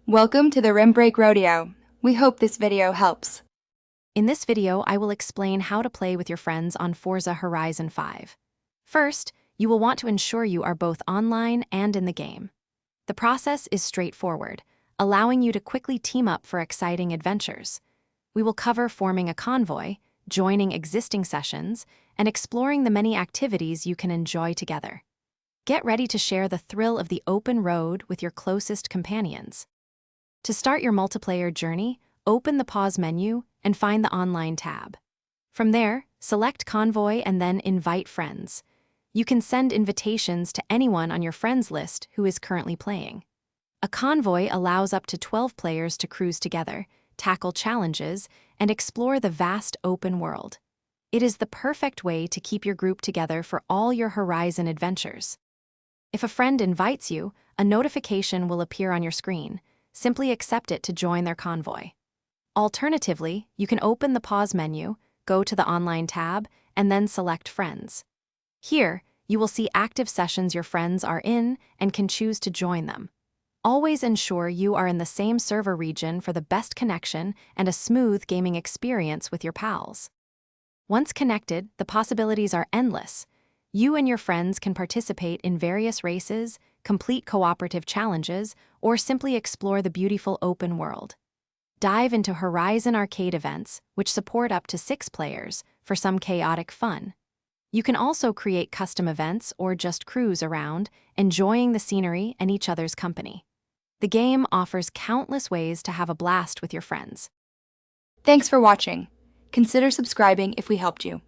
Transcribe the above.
Welcome to the Rim Break Rodeo. We hope this video helps. In this video, I will explain how to play with your friends on Forza Horizon 5. First, you will want to ensure you are both online and in the game. The process is straightforward, allowing you to quickly team up for exciting adventures. We will cover forming a convoy, joining existing sessions, and exploring the many activities you can enjoy together. Get ready to share the thrill of the open road with your closest companions. To start your multiplayer journey, open the pause menu and find the online tab. From there, select Convoy and then Invite Friends. You can send invitations to anyone on your friends list who is currently playing. A convoy allows up to 12 players to cruise together, tackle challenges, and explore the vast open world. It is the perfect way to keep your group together for all your Horizon adventures. If a friend invites you, a notification will appear on your screen. Simply accept it to join their convoy. Alternatively, you can open the pause menu, go to the online tab, and then select Friends. Here, you will see active sessions your friends are in and can choose to join them. Always ensure you are in the same server region for the best connection and a smooth gaming experience with your pals. Once connected, the possibilities are endless. You and your friends can participate in various races, complete cooperative challenges, or simply explore the beautiful open world. Dive into Horizon arcade events, which support up to 6 players, for some chaotic fun. You can also create custom events or just cruise around, enjoying the scenery and each other's company. The game offers countless ways to have a blast with your friends. Thanks for watching. Consider subscribing if we helped you.